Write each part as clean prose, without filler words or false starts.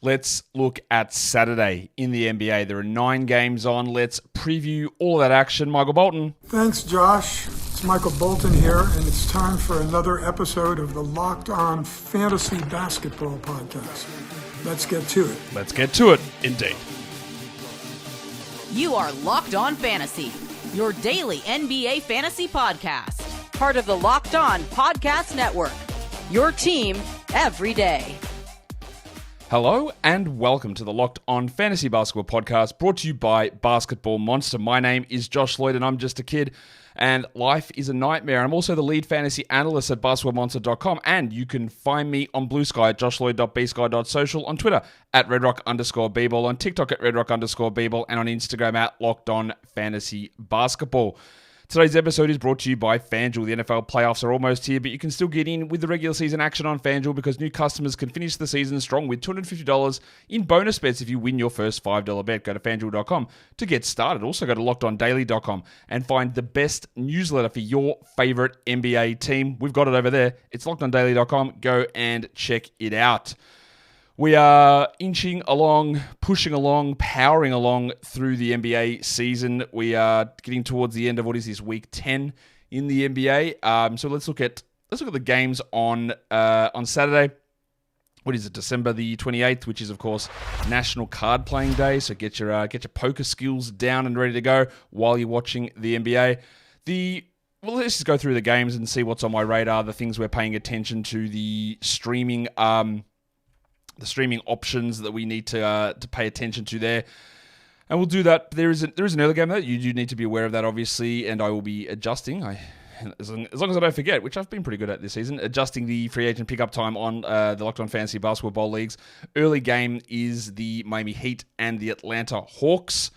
Let's look at Saturday in the NBA. There are 9 games on. Let's preview all that action. Michael Bolton. Thanks, Josh. It's Michael Bolton here, and it's time for another episode of the Locked On Fantasy Basketball Podcast. Let's get to it. Let's get to it, indeed. You are Locked On Fantasy, your daily NBA fantasy podcast. Part of the Locked On Podcast Network, your team every day. Hello and welcome to the Locked On Fantasy Basketball Podcast, brought to you by Basketball Monster. My name is Josh Lloyd and I'm just a kid, and life is a nightmare. I'm also the lead fantasy analyst at basketballmonster.com, and you can find me on Blue Sky at joshloyd.bsky.social, on Twitter at redrock_bball, on TikTok at redrock_bball, and on Instagram at Locked On Fantasy Basketball. Today's episode is brought to you by FanDuel. The NFL playoffs are almost here, but you can still get in with the regular season action on FanDuel because new customers can finish the season strong with $250 in bonus bets if you win your first $5 bet. Go to FanDuel.com to get started. Also go to LockedOnDaily.com and find the best newsletter for your favorite NBA team. We've got it over there. It's LockedOnDaily.com. Go and check it out. We are inching along, pushing along, powering along through the NBA season. We are getting towards the end of what is this, week 10 in the NBA. So let's look at the games on Saturday. What is it, December the 28th, which is of course National Card Playing Day. So get your poker skills down and ready to go while you're watching the NBA. Well, let's just go through the games and see what's on my radar. The things we're paying attention to, the streaming options that we need to pay attention to there. And we'll do that. There is an early game that you do need to be aware of that, obviously, and I will be adjusting. As long as I don't forget, which I've been pretty good at this season, adjusting the free agent pickup time on the Locked On Fantasy Basketball Bowl Leagues. Early game is the Miami Heat and the Atlanta Hawks.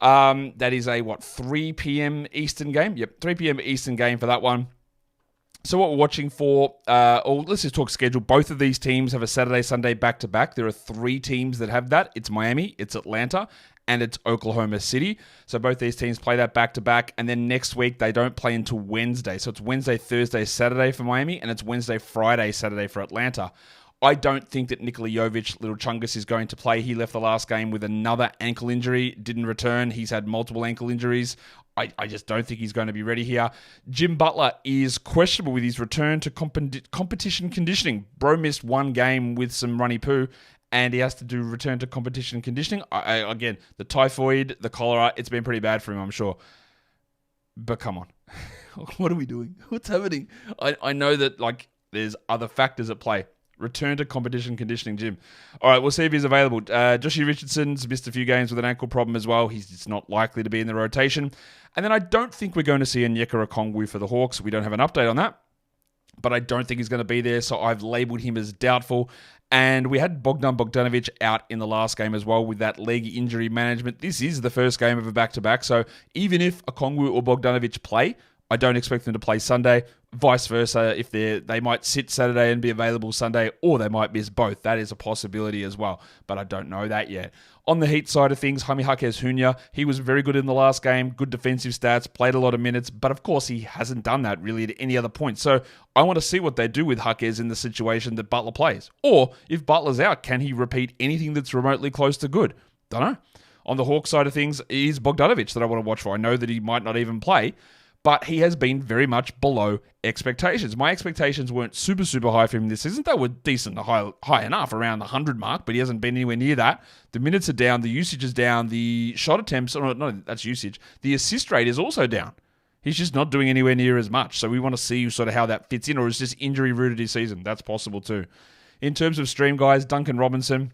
That is a, 3 p.m. Eastern game? Yep, 3 p.m. Eastern game for that one. So what we're watching for, let's just talk schedule. Both of these teams have a Saturday-Sunday back-to-back. There are 3 teams that have that. It's Miami, it's Atlanta, and it's Oklahoma City. So both these teams play that back-to-back. And then next week, they don't play until Wednesday. So it's Wednesday, Thursday, Saturday for Miami, and it's Wednesday, Friday, Saturday for Atlanta. I don't think that Nikola Jovic, Little Chungus, is going to play. He left the last game with another ankle injury, didn't return. He's had multiple ankle injuries. I just don't think he's going to be ready here. Jim Butler is questionable with his return to competition conditioning. Bro missed 1 game with some runny poo, and he has to return to competition conditioning. Again, the typhoid, the cholera, it's been pretty bad for him, I'm sure. But come on. What are we doing? What's happening? I know that there's other factors at play. Return to competition conditioning, Jim. All right, we'll see if he's available. Joshie Richardson's missed a few games with an ankle problem as well. He's just not likely to be in the rotation. And then I don't think we're going to see Onyeka Okongwu for the Hawks. We don't have an update on that. But I don't think he's going to be there, so I've labeled him as doubtful. And we had Bogdan Bogdanovic out in the last game as well with that leg injury management. This is the first game of a back-to-back, so even if Okongwu or Bogdanovic play, I don't expect them to play Sunday. Vice versa, if they might sit Saturday and be available Sunday, or they might miss both. That is a possibility as well, but I don't know that yet. On the Heat side of things, Jaime Jaquez-Jr., he was very good in the last game, good defensive stats, played a lot of minutes, but of course he hasn't done that really at any other point. So I want to see what they do with Jaquez in the situation that Butler plays. Or if Butler's out, can he repeat anything that's remotely close to good? Don't know. On the Hawks side of things, it is Bogdanovic that I want to watch for. I know that he might not even play, but he has been very much below expectations. My expectations weren't super, super high for him this season. They were decent, high enough, around the 100 mark, but he hasn't been anywhere near that. The minutes are down, the usage is down, the shot attempts, no, that's usage. The assist rate is also down. He's just not doing anywhere near as much. So we want to see sort of how that fits in, or is this injury-rooted his season? That's possible too. In terms of stream guys, Duncan Robinson,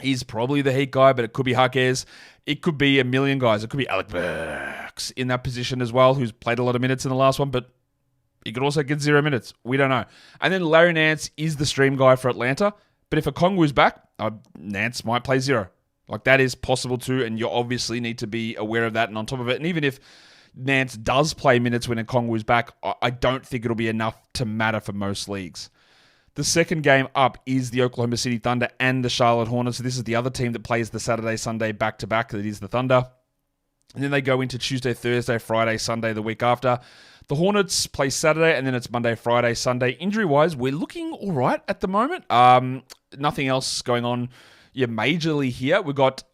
he's probably the Heat guy, but it could be Jaquez. It could be a million guys. It could be Alec Burks in that position as well, who's played a lot of minutes in the last one, but he could also get 0 minutes. We don't know. And then Larry Nance is the stream guy for Atlanta, but if Okongwu's back, Nance might play 0. That is possible too, and you obviously need to be aware of that and on top of it. And even if Nance does play minutes when Okongwu's back, I don't think it'll be enough to matter for most leagues. The second game up is the Oklahoma City Thunder and the Charlotte Hornets. So this is the other team that plays the Saturday-Sunday back-to-back. That is the Thunder. And then they go into Tuesday, Thursday, Friday, Sunday the week after. The Hornets play Saturday, and then it's Monday, Friday, Sunday. Injury-wise, we're looking all right at the moment. Nothing else going on majorly here. We've got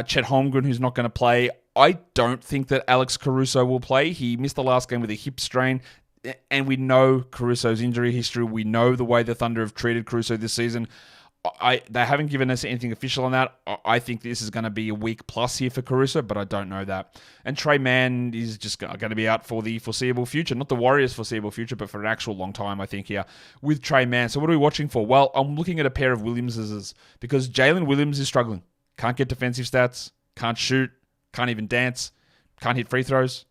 Chet Holmgren, who's not going to play. I don't think that Alex Caruso will play. He missed the last game with a hip strain, and we know Caruso's injury history. We know the way the Thunder have treated Caruso this season. They haven't given us anything official on that. I think this is going to be a week plus here for Caruso, but I don't know that. And Trey Mann is just going to be out for the foreseeable future. Not the Warriors' foreseeable future, but for an actual long time, I think, here with Trey Mann. So what are we watching for? Well, I'm looking at a pair of Williamses because Jalen Williams is struggling. Can't get defensive stats, can't shoot, can't even dance, can't hit free throws.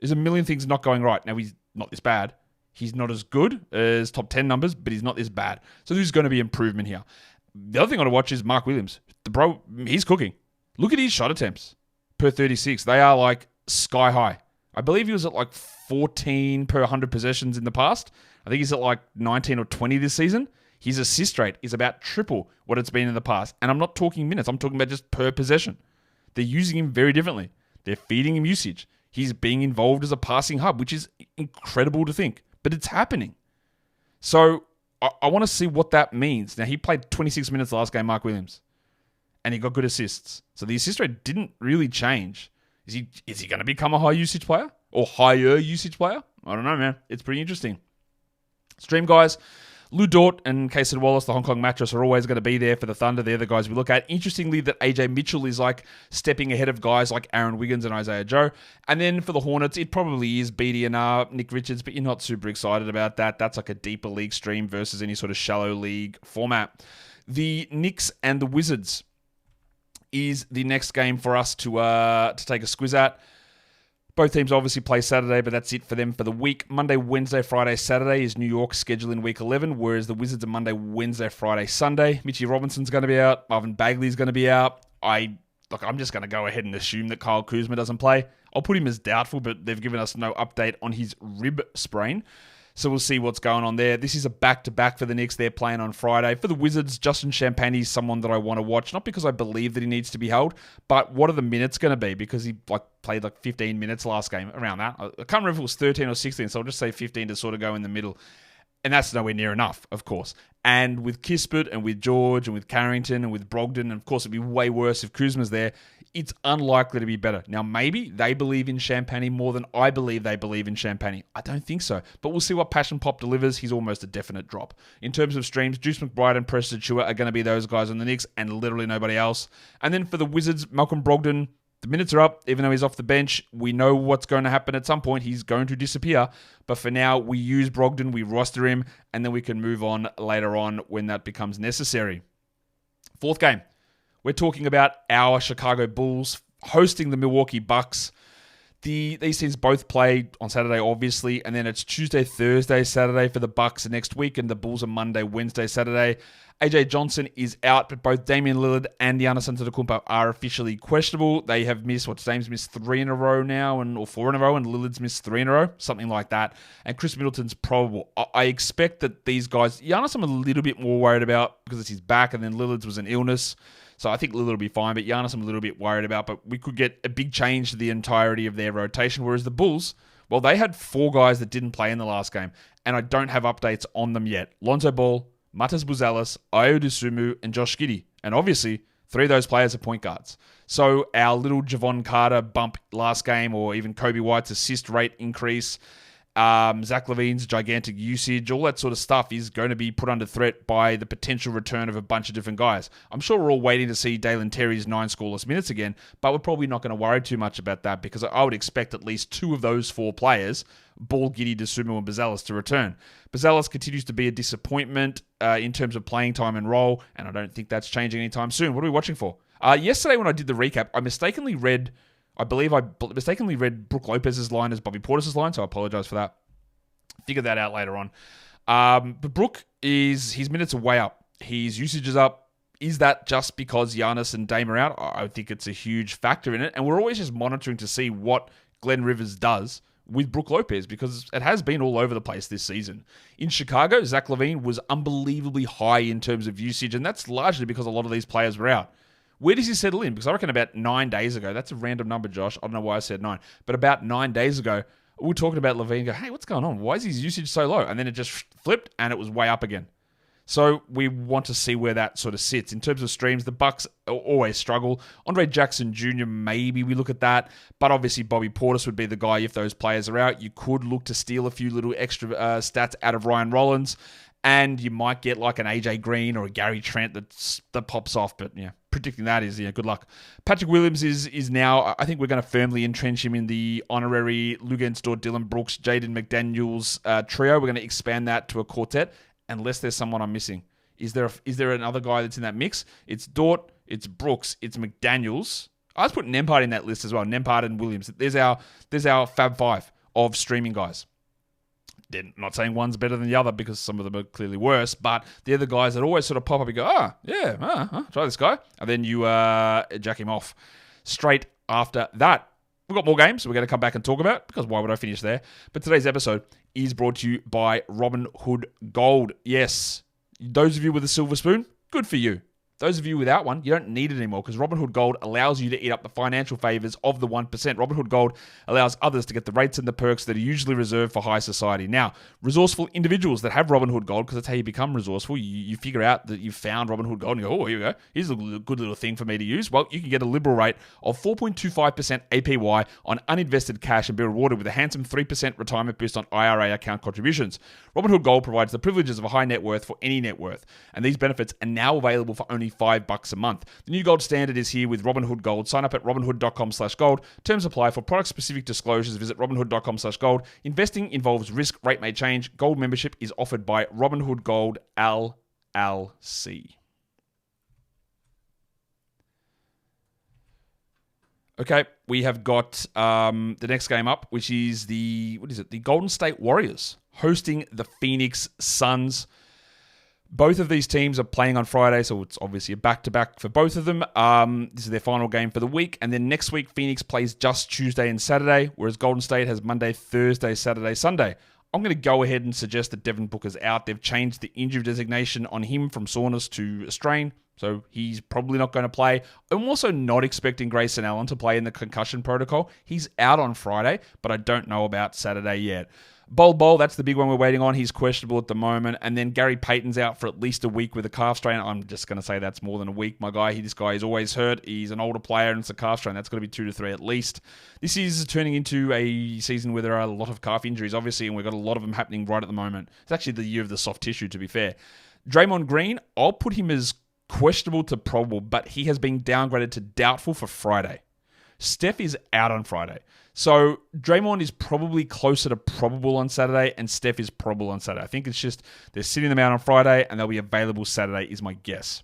There's a million things not going right. Now, he's not this bad. He's not as good as top 10 numbers, but he's not this bad. So there's going to be improvement here. The other thing I want to watch is Mark Williams. The bro, he's cooking. Look at his shot attempts per 36. They are like sky high. I believe he was at like 14 per 100 possessions in the past. I think he's at like 19 or 20 this season. His assist rate is about triple what it's been in the past. And I'm not talking minutes. I'm talking about just per possession. They're using him very differently. They're feeding him usage. He's being involved as a passing hub, which is incredible to think. But it's happening. So I want to see what that means. Now, he played 26 minutes last game, Mark Williams, and he got good assists. So the assist rate didn't really change. Is he going to become a high usage player or higher usage player? I don't know, man. It's pretty interesting. Stream guys, Lou Dort and Kaysen Wallace, the Hong Kong mattress, are always going to be there for the Thunder. They're the guys we look at. Interestingly, that AJ Mitchell is like stepping ahead of guys like Aaron Wiggins and Isaiah Joe. And then for the Hornets, it probably is BDNR, Nick Richards, but you're not super excited about that. That's like a deeper league stream versus any sort of shallow league format. The Knicks and the Wizards is the next game for us to take a squiz at. Both teams obviously play Saturday, but that's it for them for the week. Monday, Wednesday, Friday, Saturday is New York schedule in week 11, whereas the Wizards are Monday, Wednesday, Friday, Sunday. Mitchie Robinson's going to be out. Marvin Bagley's going to be out. I'm just going to go ahead and assume that Kyle Kuzma doesn't play. I'll put him as doubtful, but they've given us no update on his rib sprain. So we'll see what's going on there. This is a back-to-back for the Knicks. They're playing on Friday. For the Wizards, Justin Champagny is someone that I want to watch, not because I believe that he needs to be held, but what are the minutes going to be? Because he played 15 minutes last game, around that. I can't remember if it was 13 or 16, so I'll just say 15 to sort of go in the middle. And that's nowhere near enough, of course. And with Kispert and with George and with Carrington and with Brogdon, and of course it'd be way worse if Kuzma's there, it's unlikely to be better. Now, maybe they believe in Champagny more than I believe they believe in Champagny. I don't think so. But we'll see what Passion Pop delivers. He's almost a definite drop. In terms of streams, Juice McBride and Preston Chua are going to be those guys on the Knicks and literally nobody else. And then for the Wizards, Malcolm Brogdon, the minutes are up, even though he's off the bench. We know what's going to happen at some point. He's going to disappear. But for now, we use Brogdon, we roster him, and then we can move on later on when that becomes necessary. Fourth game. We're talking about our Chicago Bulls hosting the Milwaukee Bucks. These teams both play on Saturday, obviously, and then it's Tuesday, Thursday, Saturday for the Bucks next week, and the Bulls are Monday, Wednesday, Saturday. AJ Johnson is out, but both Damian Lillard and Giannis Antetokounmpo are officially questionable. They have missed, Dame's missed 3 in a row now, or 4 in a row, and Lillard's missed 3 in a row, something like that. And Chris Middleton's probable. I expect that these guys, Giannis I'm a little bit more worried about because it's his back, and then Lillard's was an illness. So I think Lillard will be fine, but Giannis I'm a little bit worried about. But we could get a big change to the entirety of their rotation, whereas the Bulls, well, they had 4 guys that didn't play in the last game, and I don't have updates on them yet. Lonzo Ball, Matas Buzelis, Ayo Dosunmu, and Josh Giddey. And obviously, 3 of those players are point guards. So our little Javon Carter bump last game, or even Kobe White's assist rate increase, Zach LaVine's gigantic usage, all that sort of stuff is going to be put under threat by the potential return of a bunch of different guys. I'm sure we're all waiting to see Dalen Terry's 9 scoreless minutes again, but we're probably not going to worry too much about that because I would expect at least 2 of those 4 players, Ball, Giddey, Dosunmu, and Buzelis, to return. Buzelis continues to be a disappointment in terms of playing time and role, and I don't think that's changing anytime soon. What are we watching for? Yesterday when I did the recap, I mistakenly read Brook Lopez's line as Bobby Portis's line, so I apologize for that. Figure that out later on. But Brook, his minutes are way up. His usage is up. Is that just because Giannis and Dame are out? I think it's a huge factor in it. And we're always just monitoring to see what Glenn Rivers does with Brook Lopez because it has been all over the place this season. In Chicago, Zach LaVine was unbelievably high in terms of usage, and that's largely because a lot of these players were out. Where does he settle in? Because I reckon about 9 days ago, that's a random number, Josh. I don't know why I said 9. But about 9 days ago, We were talking about Levine, go, hey, what's going on? Why is his usage so low? And then it just flipped and it was way up again. So we want to see where that sort of sits. In terms of streams, the Bucks always struggle. Andre Jackson Jr., maybe we look at that. But obviously Bobby Portis would be the guy if those players are out. You could look to steal a few little extra stats out of Ryan Rollins. And you might get like an AJ Green or a Gary Trent that pops off. But yeah, predicting that is, good luck. Patrick Williams is now, I think we're going to firmly entrench him in the honorary Luguentz, Dylan Brooks, Jaden McDaniels trio. We're going to expand that to a quartet. Unless there's someone I'm missing. Is there another guy that's in that mix? It's Dort, it's Brooks, it's McDaniels. I was putting Nembhard in that list as well. Nembhard and Williams. There's our Fab Five of streaming guys. I'm not saying one's better than the other because some of them are clearly worse, but they're the guys that always sort of pop up and go, try this guy. And then you jack him off straight after that. We've got more games we're going to come back and talk about because why would I finish there? But today's episode is brought to you by Robinhood Gold. Yes, those of you with a silver spoon, good for you. Those of you without one, you don't need it anymore because Robinhood Gold allows you to eat up the financial favors of the 1%. Robinhood Gold allows others to get the rates and the perks that are usually reserved for high society. Now, resourceful individuals that have Robinhood Gold, because that's how you become resourceful, you figure out that you've found Robinhood Gold and you go, oh, here we go. Here's a good little thing for me to use. Well, you can get a liberal rate of 4.25% APY on uninvested cash and be rewarded with a handsome 3% retirement boost on IRA account contributions. Robinhood Gold provides the privileges of a high net worth for any net worth, and these benefits are now available for only $5 a month. The new gold standard is here with Robinhood Gold. Sign up at robinhood.com/gold. Terms apply. For product-specific disclosures, visit robinhood.com/gold. Investing involves risk. Rate may change. Gold membership is offered by Robinhood Gold LLC. Okay, we have got the next game up, which is the Golden State Warriors hosting the Phoenix Suns. Both of these teams are playing on Friday, so it's obviously a back-to-back for both of them. This is their final game for the week, and then next week, Phoenix plays just Tuesday and Saturday, whereas Golden State has Monday, Thursday, Saturday, Sunday. I'm going to go ahead and suggest that Devin Booker's out. They've changed the injury designation on him from soreness to a strain, so he's probably not going to play. I'm also not expecting Grayson Allen to play in the concussion protocol. He's out on Friday, but I don't know about Saturday yet. Bol, that's the big one we're waiting on. He's questionable at the moment. And then Gary Payton's out for at least a week with a calf strain. I'm just going to say that's more than a week, my guy. This guy is always hurt. He's an older player and it's a calf strain. That's going to be 2 to 3 at least. This is turning into a season where there are a lot of calf injuries, obviously, and we've got a lot of them happening right at the moment. It's actually the year of the soft tissue, to be fair. Draymond Green, I'll put him as questionable to probable, but he has been downgraded to doubtful for Friday. Steph is out on Friday. So Draymond is probably closer to probable on Saturday, and Steph is probable on Saturday. I think it's just they're sitting them out on Friday, and they'll be available Saturday is my guess.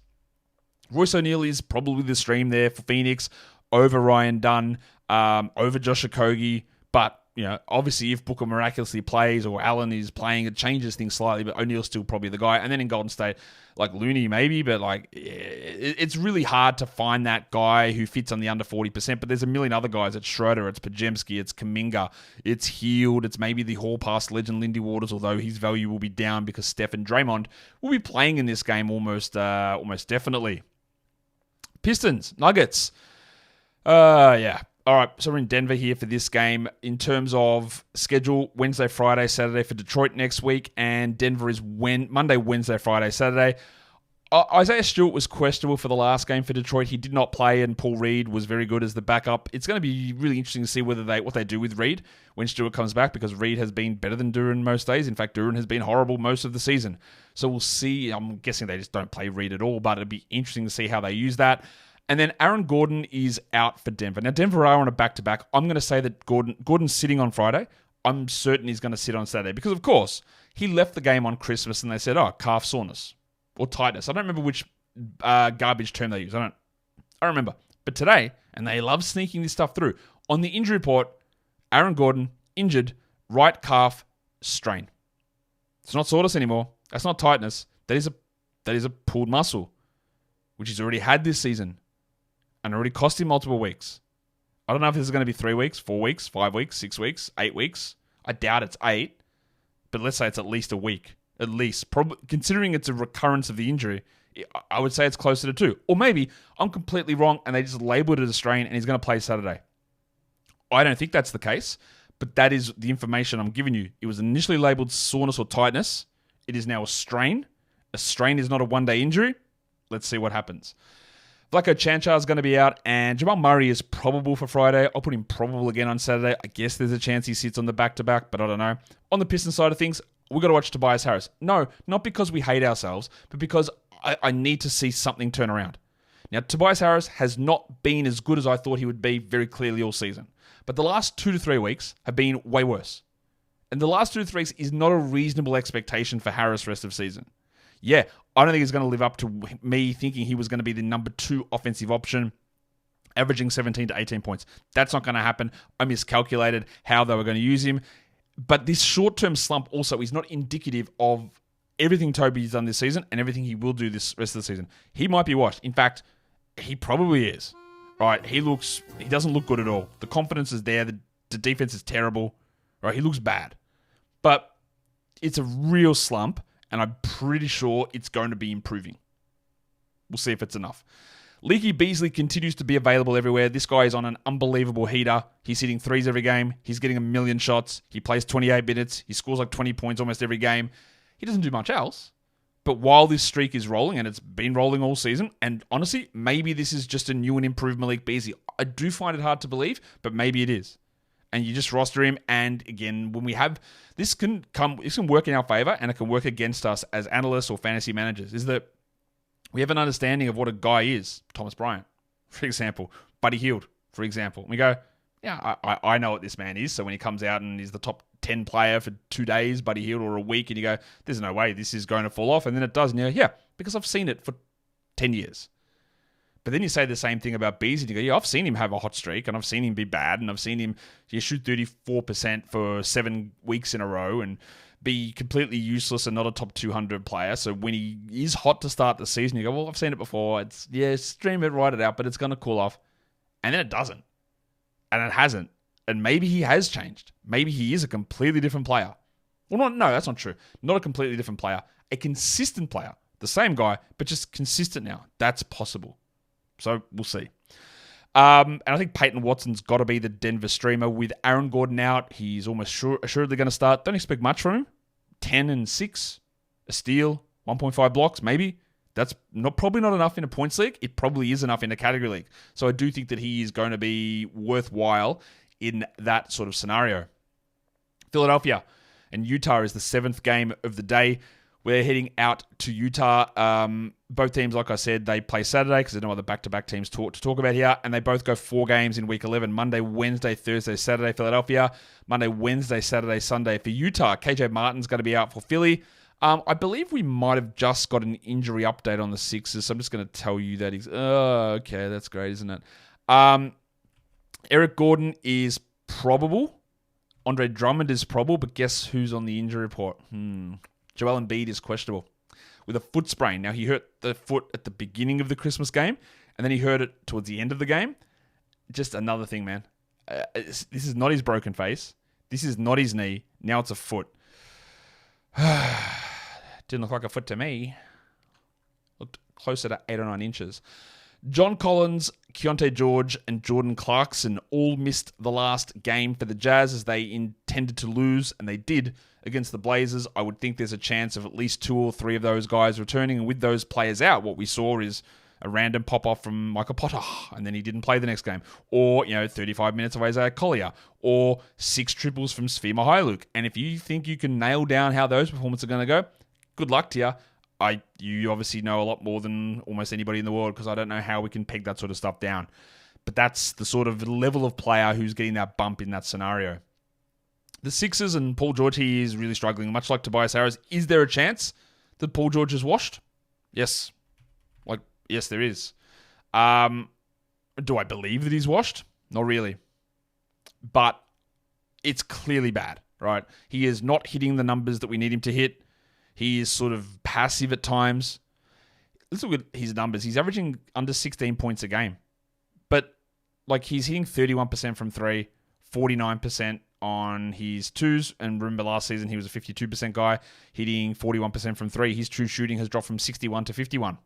Royce O'Neal is probably the stream there for Phoenix over Ryan Dunn, over Josh Okogie, but obviously if Booker miraculously plays or Allen is playing, it changes things slightly, but O'Neal's still probably the guy. And then in Golden State, like Looney maybe, but it's really hard to find that guy who fits on the under 40%, but there's a million other guys. It's Schroeder, it's Pajemski, it's Kuminga, it's Hield, it's maybe the Hall Pass legend Lindy Waters, although his value will be down because Steph and Draymond will be playing in this game almost definitely. Pistons, Nuggets. Yeah. All right, so we're in Denver here for this game. In terms of schedule, Wednesday, Friday, Saturday for Detroit next week, and Denver is Monday, Wednesday, Friday, Saturday. Isaiah Stewart was questionable for the last game for Detroit. He did not play, and Paul Reed was very good as the backup. It's going to be really interesting to see what they do with Reed when Stewart comes back, because Reed has been better than Duren most days. In fact, Duren has been horrible most of the season. So we'll see. I'm guessing they just don't play Reed at all, but it'd be interesting to see how they use that. And then Aaron Gordon is out for Denver. Now, Denver are on a back-to-back. I'm going to say that Gordon's sitting on Friday. I'm certain he's going to sit on Saturday because, of course, he left the game on Christmas and they said, calf soreness or tightness. I don't remember which garbage term they use. I don't remember. But today, and they love sneaking this stuff through, on the injury report, Aaron Gordon, injured, right calf strain. It's not soreness anymore. That's not tightness. That is a pulled muscle, which he's already had this season. And already cost him multiple weeks. I don't know if this is going to be 3 weeks, 4 weeks, 5 weeks, 6 weeks, 8 weeks. I doubt it's 8. But let's say it's at least a week. At least. Probably, considering it's a recurrence of the injury, I would say it's closer to 2. Or maybe I'm completely wrong and they just labeled it a strain and he's going to play Saturday. I don't think that's the case. but that is the information I'm giving you. It was initially labeled soreness or tightness. It is now a strain. A strain is not a one-day injury. Let's see what happens. Vlatko Cancar is going to be out, and Jamal Murray is probable for Friday. I'll put him probable again on Saturday. I guess there's a chance he sits on the back-to-back, but I don't know. On the Pistons side of things, we've got to watch Tobias Harris. No, not because we hate ourselves, but because I need to see something turn around. Now, Tobias Harris has not been as good as I thought he would be very clearly all season. But the last 2 to 3 weeks have been way worse. And the last 2 to 3 weeks is not a reasonable expectation for Harris rest of season. Yeah, I don't think he's going to live up to me thinking he was going to be the number 2 offensive option, averaging 17 to 18 points. That's not going to happen. I miscalculated how they were going to use him. But this short-term slump also is not indicative of everything Toby's done this season and everything he will do this rest of the season. He might be washed. In fact, he probably is. Right? He doesn't look good at all. The confidence is there. The defense is terrible. Right? He looks bad. But it's a real slump, and I'm pretty sure it's going to be improving. We'll see if it's enough. Leaky Beasley continues to be available everywhere. This guy is on an unbelievable heater. He's hitting threes every game. He's getting 1 million shots. He plays 28 minutes. He scores like 20 points almost every game. He doesn't do much else. But while this streak is rolling, and it's been rolling all season, and honestly, maybe this is just a new and improved Malik Beasley. I do find it hard to believe, but maybe it is. And you just roster him, and again, when we have this can work in our favor, and it can work against us as analysts or fantasy managers. Is that we have an understanding of what a guy is. Thomas Bryant, for example, Buddy Hield, for example. We go, yeah, I know what this man is. So when he comes out and he's the top 10 player for 2 days, Buddy Hield, or a week, and you go, there's no way this is going to fall off, and then it does, and you go, yeah, because I've seen it for 10 years. But then you say the same thing about Beasley, and you go, yeah, I've seen him have a hot streak, and I've seen him be bad, and I've seen him shoot 34% for 7 weeks in a row, and be completely useless and not a top 200 player. So when he is hot to start the season, you go, well, I've seen it before. Stream it, write it out, but it's going to cool off. And then it doesn't. And it hasn't. And maybe he has changed. Maybe he is a completely different player. Well, no, that's not true. Not a completely different player. A consistent player. The same guy, but just consistent now. That's possible. So we'll see. And I think Peyton Watson's got to be the Denver streamer. With Aaron Gordon out, he's almost assuredly going to start. Don't expect much from him. 10 and 6, a steal, 1.5 blocks, maybe. That's probably not enough in a points league. It probably is enough in a category league. So I do think that he is going to be worthwhile in that sort of scenario. Philadelphia and Utah is the 7th game of the day. We're heading out to Utah. Both teams, like I said, they play Saturday because there's no other back-to-back teams to talk about here. And they both go 4 games in Week 11. Monday, Wednesday, Thursday, Saturday, Philadelphia. Monday, Wednesday, Saturday, Sunday for Utah. KJ Martin's going to be out for Philly. I believe we might have just got an injury update on the Sixers, so I'm just going to tell you that he's... Oh, okay, that's great, isn't it? Eric Gordon is probable. Andre Drummond is probable, but guess who's on the injury report? Joel Embiid is questionable with a foot sprain. Now, he hurt the foot at the beginning of the Christmas game, and then he hurt it towards the end of the game. Just another thing, man. This is not his broken face. This is not his knee. Now it's a foot. Didn't look like a foot to me. Looked closer to 8 or 9 inches. John Collins, Keontae George, and Jordan Clarkson all missed the last game for the Jazz as they intended to lose, and they did against the Blazers. I would think there's a chance of at least 2 or 3 of those guys returning, and with those players out, what we saw is a random pop-off from Michael Potter, and then he didn't play the next game. Or, 35 minutes of Isaiah Collier. Or 6 triples from Svi Mykhailiuk. And if you think you can nail down how those performances are going to go, good luck to you. You obviously know a lot more than almost anybody in the world because I don't know how we can peg that sort of stuff down. But that's the sort of level of player who's getting that bump in that scenario. The Sixers and Paul George, he is really struggling, much like Tobias Harris. Is there a chance that Paul George is washed? Yes. Yes, there is. Do I believe that he's washed? Not really. But it's clearly bad, right? He is not hitting the numbers that we need him to hit. He is sort of passive at times. Let's look at his numbers. He's averaging under 16 points a game. But, he's hitting 31% from 3, 49% on his 2s. And remember last season, he was a 52% guy, hitting 41% from 3. His true shooting has dropped from 61 to 51.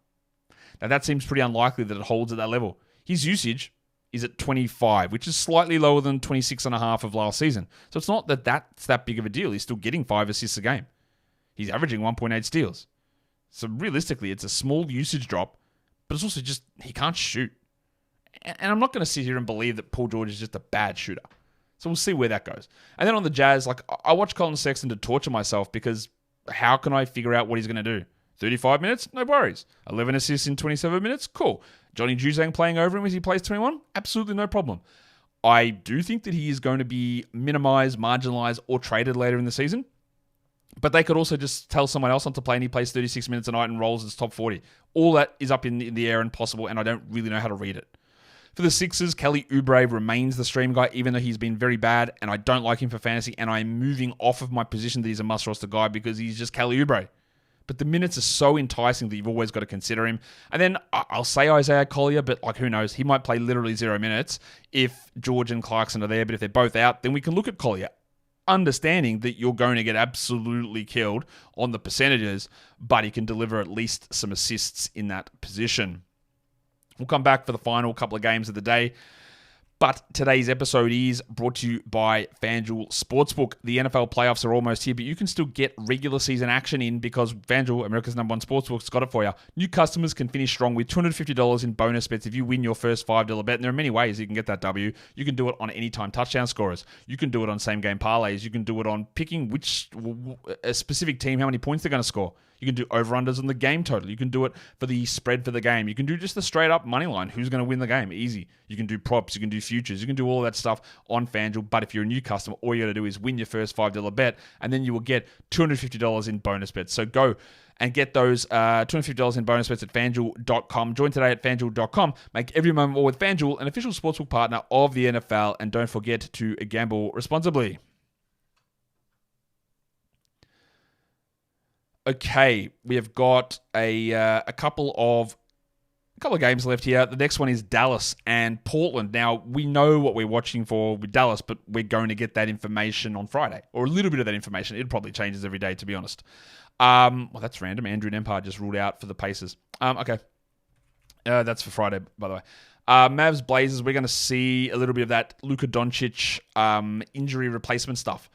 Now, that seems pretty unlikely that it holds at that level. His usage is at 25, which is slightly lower than 26.5 of last season. So it's not that that's that big of a deal. He's still getting 5 assists a game. He's averaging 1.8 steals. So realistically, it's a small usage drop, but it's also just he can't shoot. And I'm not going to sit here and believe that Paul George is just a bad shooter. So we'll see where that goes. And then on the Jazz, like I watch Colin Sexton to torture myself because how can I figure out what he's going to do? 35 minutes? No worries. 11 assists in 27 minutes? Cool. Johnny Juzang playing over him as he plays 21? Absolutely no problem. I do think that he is going to be minimized, marginalized, or traded later in the season. But they could also just tell someone else not to play and he plays 36 minutes a night and rolls as top 40. All that is up in the air and possible, and I don't really know how to read it. For the Sixers, Kelly Oubre remains the stream guy, even though he's been very bad, and I don't like him for fantasy, and I'm moving off of my position that he's a must-roster guy because he's just Kelly Oubre. But the minutes are so enticing that you've always got to consider him. And then I'll say Isaiah Collier, but like who knows? He might play literally 0 minutes if George and Clarkson are there, but if they're both out, then we can look at Collier. Understanding that you're going to get absolutely killed on the percentages, but he can deliver at least some assists in that position. We'll come back for the final couple of games of the day. But today's episode is brought to you by FanDuel Sportsbook. The NFL playoffs are almost here, but you can still get regular season action in because FanDuel, America's #1 sportsbook, has got it for you. New customers can finish strong with $250 in bonus bets if you win your first $5 bet. And there are many ways you can get that W. You can do it on anytime touchdown scorers. You can do it on same-game parlays. You can do it on picking which a specific team, how many points they're going to score. You can do over-unders on the game total. You can do it for the spread for the game. You can do just the straight-up money line. Who's going to win the game? Easy. You can do props. You can do futures. You can do all that stuff on FanDuel. But if you're a new customer, all you got to do is win your first $5 bet, and then you will get $250 in bonus bets. So go and get those $250 in bonus bets at FanDuel.com. Join today at FanDuel.com. Make every moment more with FanDuel, an official sportsbook partner of the NFL. And don't forget to gamble responsibly. Okay, we have got a couple of games left here. The next one is Dallas and Portland. Now, we know what we're watching for with Dallas, but we're going to get that information on Friday, or a little bit of that information. It probably changes every day, to be honest. Well, that's random. Andrew Nembhard just ruled out for the Pacers. Okay. That's for Friday, by the way. Mavs Blazers, we're going to see a little bit of that Luka Doncic injury replacement stuff.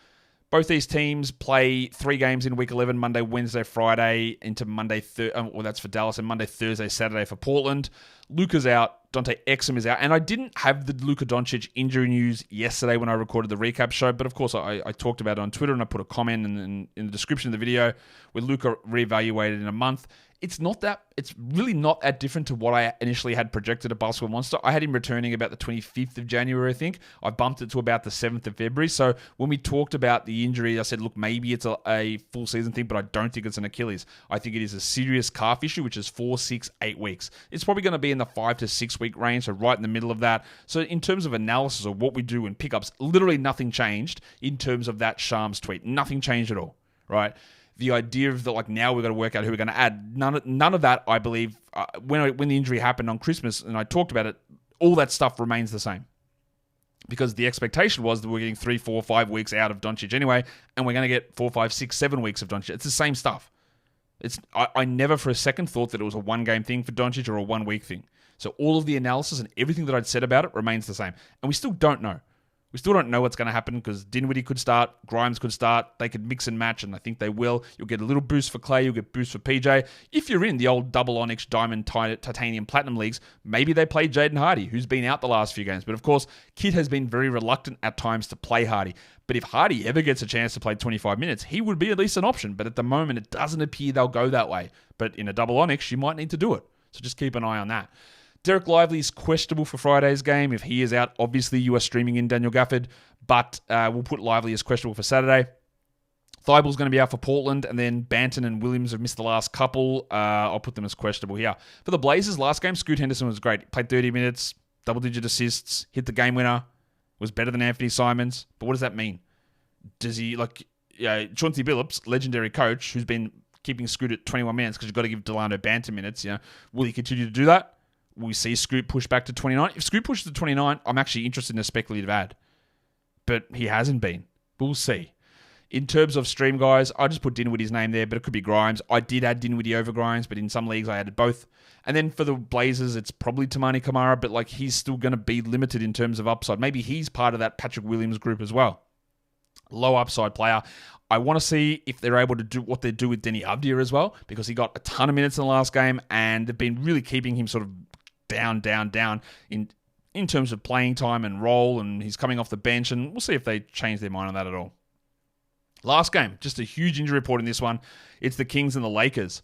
Both these teams play 3 games in Week 11, Monday, Wednesday, Friday, into Monday, well, that's for Dallas, and Monday, Thursday, Saturday for Portland. Luka's out. Dante Exum is out. And I didn't have the Luka Doncic injury news yesterday when I recorded the recap show, but of course I talked about it on Twitter and I put a comment in the description of the video with Luka reevaluated in a month. It's really not that different to what I initially had projected at Basketball Monster. I had him returning about the 25th of January, I think. I bumped it to about the 7th of February. So when we talked about the injury, I said, look, maybe it's a full season thing, but I don't think it's an Achilles. I think it is a serious calf issue, which is 4, 6, 8 weeks. It's probably going to be in the 5 to 6 week range, so right in the middle of that. So in terms of analysis of what we do in pickups, literally nothing changed in terms of that Shams tweet. Nothing changed at all, right? The idea of now we've got to work out who we're going to add. None of that, I believe, when the injury happened on Christmas and I talked about it, all that stuff remains the same. Because the expectation was that we're getting 3, 4, 5 weeks out of Doncic anyway, and we're going to get 4, 5, 6, 7 weeks of Doncic. It's the same stuff. I never for a second thought that it was a 1-game thing for Doncic or a 1-week thing. So all of the analysis and everything that I'd said about it remains the same. And we still don't know. We still don't know what's going to happen because Dinwiddie could start, Grimes could start, they could mix and match, and I think they will. You'll get a little boost for Clay, you'll get boost for PJ. If you're in the old double Onyx, Diamond, Titanium, Platinum leagues, maybe they play Jaden Hardy, who's been out the last few games. But of course, Kid has been very reluctant at times to play Hardy. But if Hardy ever gets a chance to play 25 minutes, he would be at least an option. But at the moment, it doesn't appear they'll go that way. But in a double Onyx, you might need to do it. So just keep an eye on that. Derek Lively is questionable for Friday's game. If he is out, obviously you are streaming in Daniel Gafford, but we'll put Lively as questionable for Saturday. Thibel's going to be out for Portland, and then Banton and Williams have missed the last couple. I'll put them as questionable here. For the Blazers, last game, Scoot Henderson was great. Played 30 minutes, double-digit assists, hit the game winner, was better than Anthony Simons. But what does that mean? Does he, Chauncey Billups, legendary coach, who's been keeping Scoot at 21 minutes because you've got to give Delano Banton minutes, will he continue to do that? Will we see Scoot push back to 29? If Scoot pushes to 29, I'm actually interested in a speculative ad. But he hasn't been. We'll see. In terms of stream guys, I just put Dinwiddie's name there, but it could be Grimes. I did add Dinwiddie over Grimes, but in some leagues I added both. And then for the Blazers, it's probably Tamani Kamara, but like he's still going to be limited in terms of upside. Maybe he's part of that Patrick Williams group as well. Low upside player. I want to see if they're able to do what they do with Denny Avdia as well, because he got a ton of minutes in the last game, and they've been really keeping him sort of down in terms of playing time and role, and he's coming off the bench, and we'll see if they change their mind on that at all. Last game, just a huge injury report in this one. It's the Kings and the Lakers.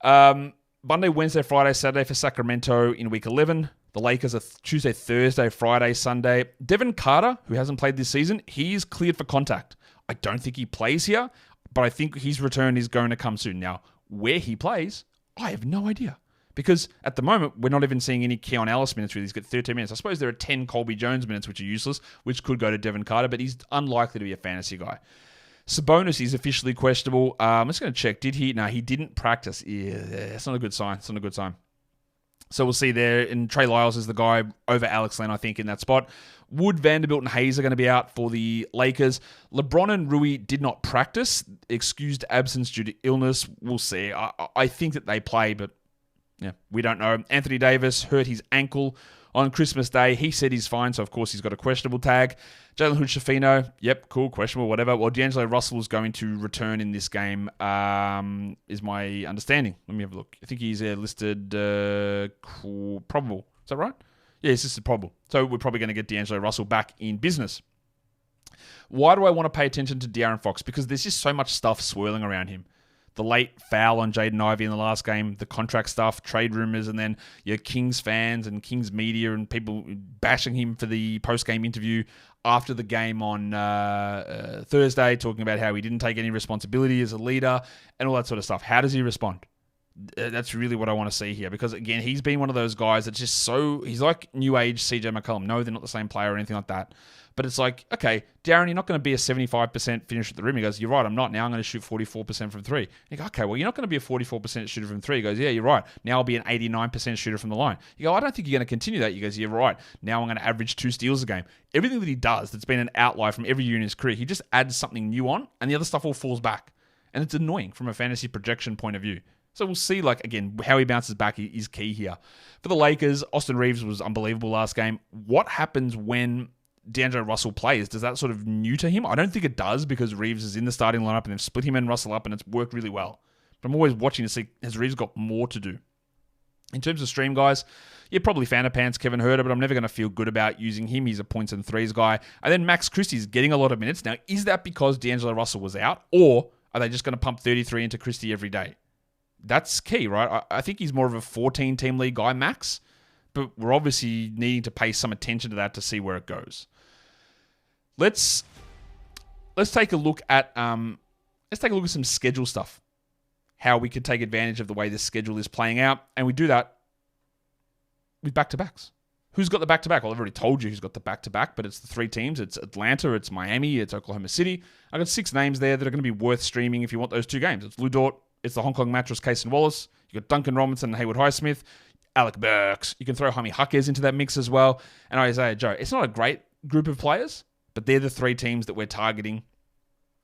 Monday, Wednesday, Friday, Saturday for Sacramento in Week 11. The Lakers are Tuesday, Thursday, Friday, Sunday. Devin Carter, who hasn't played this season, he's cleared for contact. I don't think he plays here, but I think his return is going to come soon. Now, where he plays, I have no idea. Because at the moment, we're not even seeing any Keon Ellis minutes really. He's got 13 minutes. I suppose there are 10 Colby Jones minutes, which are useless, which could go to Devin Carter, but he's unlikely to be a fantasy guy. Sabonis is officially questionable. I'm just going to check. Did he? No, he didn't practice. Yeah, it's not a good sign. It's not a good sign. So we'll see there. And Trey Lyles is the guy over Alex Len, I think, in that spot. Wood, Vanderbilt, and Hayes are going to be out for the Lakers. LeBron and Rui did not practice. Excused absence due to illness. We'll see. I think that they play, but yeah, we don't know. Anthony Davis hurt his ankle on Christmas Day. He said he's fine, so of course he's got a questionable tag. Jalen Hood-Schifino, yep, cool, questionable, whatever. Well, D'Angelo Russell is going to return in this game, is my understanding. Let me have a look. I think he's listed probable. Is that right? Yeah, it's listed probable. So we're probably going to get D'Angelo Russell back in business. Why do I want to pay attention to De'Aaron Fox? Because there's just so much stuff swirling around him. The late foul on Jaden Ivey in the last game, the contract stuff, trade rumors, and then your Kings fans and Kings media and people bashing him for the post-game interview after the game on Thursday, talking about how he didn't take any responsibility as a leader and all that sort of stuff. How does he respond? That's really what I want to see here, because again, he's been one of those guys that's just so, he's like new age CJ McCollum. No, they're not the same player or anything like that. But it's like, okay, Darren, you're not going to be a 75% finish at the rim. He goes, you're right, I'm not. Now I'm going to shoot 44% from three. You go, okay, well, you're not going to be a 44% shooter from three. He goes, yeah, you're right. Now I'll be an 89% shooter from the line. You go, I don't think you're going to continue that. He goes, you're right. Now I'm going to average 2 steals a game. Everything that he does that's been an outlier from every year in his career, he just adds something new on, and the other stuff all falls back. And it's annoying from a fantasy projection point of view. So we'll see, like, again, how he bounces back is key here. For the Lakers, Austin Reeves was unbelievable last game. What happens when D'Angelo Russell plays? Does that sort of new to him? I don't think it does, because Reeves is in the starting lineup and they've split him and Russell up and it's worked really well. But I'm always watching to see, has Reeves got more to do? In terms of stream guys, you're probably fan of pants Kevin Huerter, but I'm never going to feel good about using him. He's a points and threes guy. And then Max Christie's getting a lot of minutes. Now, is that because D'Angelo Russell was out, or are they just going to pump 33 into Christie every day? That's key, right? I think he's more of a 14-team league guy, Max, but we're obviously needing to pay some attention to that to see where it goes. Let's take a look at some schedule stuff. How we could take advantage of the way this schedule is playing out, and we do that with back-to-backs. Who's got the back-to-back? Well, I've already told you who's got the back-to-back, but it's the 3 teams. It's Atlanta, it's Miami, it's Oklahoma City. I've got 6 names there that are going to be worth streaming if you want those 2 games. It's Lou Dort, it's the Hong Kong Mattress, Case and Wallace. You got Duncan Robinson and Haywood Highsmith, Alec Burks. You can throw Jaime Jaquez into that mix as well, and Isaiah Joe. It's not a great group of players, but they're the 3 teams that we're targeting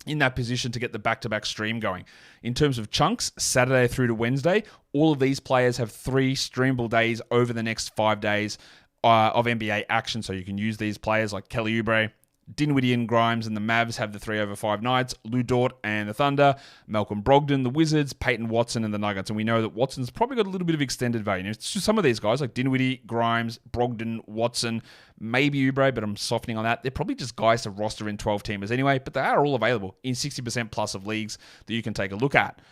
in that position to get the back-to-back stream going. In terms of chunks, Saturday through to Wednesday, all of these players have 3 streamable days over the next 5 days of NBA action, so you can use these players like Kelly Oubre, Dinwiddie and Grimes and the Mavs have the 3 over 5 nights, Lou Dort and the Thunder, Malcolm Brogdon, the Wizards, Peyton Watson and the Nuggets. And we know that Watson's probably got a little bit of extended value. Now, it's just some of these guys like Dinwiddie, Grimes, Brogdon, Watson, maybe Oubre, but I'm softening on that. They're probably just guys to roster in 12-teamers anyway, but they are all available in 60% plus of leagues that you can take a look at.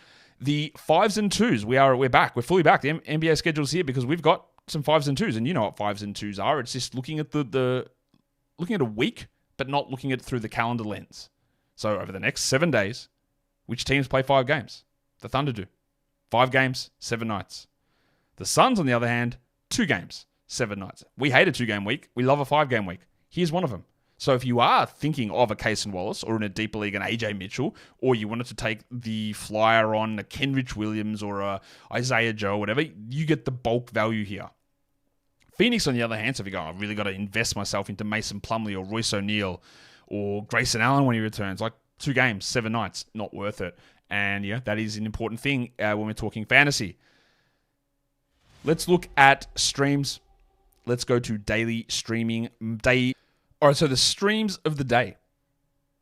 The 5s and 2s, we're back. We're fully back. The NBA schedule's here because we've got some 5s and 2s, and you know what 5s and 2s are. It's just looking at looking at a week, but not looking at it through the calendar lens. So over the next 7 days, which teams play 5 games? The Thunder do. 5 games, 7 nights. The Suns, on the other hand, 2 games, 7 nights. We hate a 2-game week. We love a 5-game week. Here's one of them. So if you are thinking of a Case and Wallace or in a deeper league, an AJ Mitchell, or you wanted to take the flyer on a Kenrich Williams or a Isaiah Joe or whatever, you get the bulk value here. Phoenix, on the other hand, so if you go, I've really got to invest myself into Mason Plumlee or Royce O'Neal or Grayson Allen when he returns, like, 2 games, 7 nights, not worth it. And yeah, that is an important thing when we're talking fantasy. Let's look at streams. Let's go to daily streaming day. All right, so the streams of the day.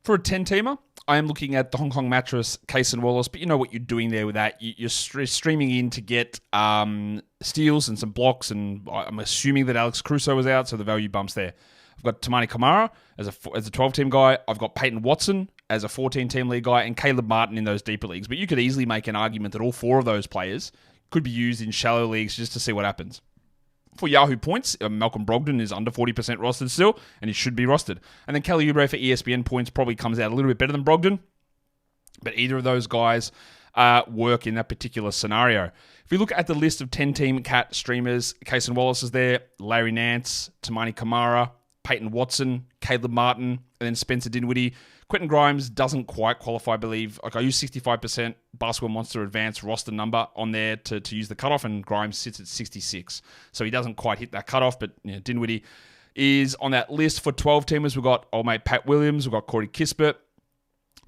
For a 10-teamer, I am looking at the Hong Kong Mattress, Case and Wallace, but you know what you're doing there with that. You're streaming in to get steals and some blocks, and I'm assuming that Alex Crusoe was out, so the value bumps there. I've got Tamani Kamara as a 12-team guy. I've got Peyton Watson as a 14-team league guy, and Caleb Martin in those deeper leagues. But you could easily make an argument that all 4 of those players could be used in shallow leagues just to see what happens. For Yahoo points, Malcolm Brogdon is under 40% rostered still, and he should be rostered. And then Kelly Oubre for ESPN points probably comes out a little bit better than Brogdon, but either of those guys work in that particular scenario. If you look at the list of 10-team cat streamers, Case and Wallace is there, Larry Nance, Tamani Kamara, Peyton Watson, Caleb Martin, and then Spencer Dinwiddie. Quentin Grimes doesn't quite qualify, I believe. Like I use 65% Basketball Monster Advanced roster number on there to use the cutoff, and Grimes sits at 66. So he doesn't quite hit that cutoff, but Dinwiddie is on that list. For 12-teamers, we've got old mate Pat Williams, we've got Corey Kispert,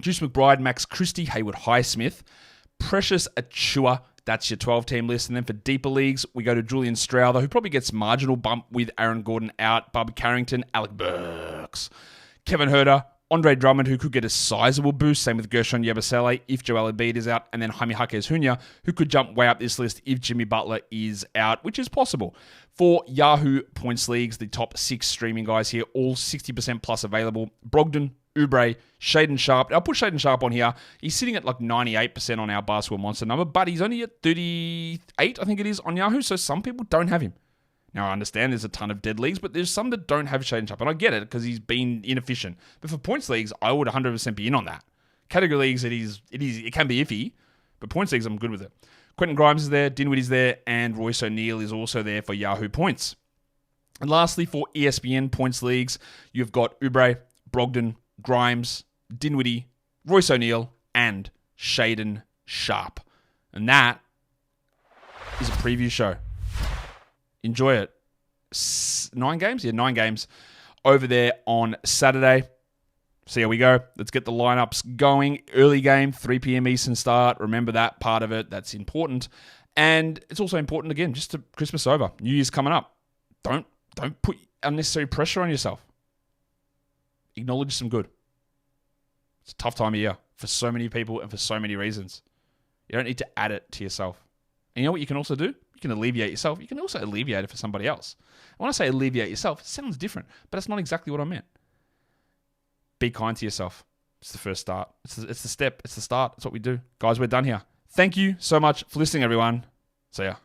Juice McBride, Max Christie, Hayward Highsmith, Precious Achua. That's your 12-team list. And then for deeper leagues, we go to Julian Strouder, who probably gets marginal bump with Aaron Gordon out, Bobby Carrington, Alec Burks, Kevin Huerter, Andre Drummond, who could get a sizable boost, same with Gershon Yabusele if Joel Embiid is out, and then Jaime Jaquez Jr., who could jump way up this list if Jimmy Butler is out, which is possible. For Yahoo Points Leagues, the top 6 streaming guys here, all 60% plus available. Brogdon, Oubre, Shaden Sharp. I'll put Shaden Sharp on here. He's sitting at like 98% on our Basketball Monster number, but he's only at 38, I think it is, on Yahoo, so some people don't have him. Now, I understand there's a ton of dead leagues, but there's some that don't have Shaden Sharp, and I get it because he's been inefficient. But for points leagues, I would 100% be in on that. Category leagues, it can be iffy, but points leagues, I'm good with it. Quentin Grimes is there, Dinwiddie's there, and Royce O'Neal is also there for Yahoo Points. And lastly, for ESPN Points Leagues, you've got Oubre, Brogdon, Grimes, Dinwiddie, Royce O'Neal, and Shaden Sharp. And that is a preview show. Enjoy it. 9 games? Yeah, 9 games over there on Saturday. See how we go. Let's get the lineups going. Early game, 3 p.m. Eastern start. Remember that part of it. That's important. And it's also important, again, just to Christmas over. New Year's coming up. Don't put unnecessary pressure on yourself. Acknowledge some good. It's a tough time of year for so many people and for so many reasons. You don't need to add it to yourself. And you know what you can also do? You can alleviate yourself. You can also alleviate it for somebody else. And when I say alleviate yourself, it sounds different, but that's not exactly what I meant. Be kind to yourself. It's the first start. It's the step. It's the start. It's what we do. Guys, we're done here. Thank you so much for listening, everyone. See ya.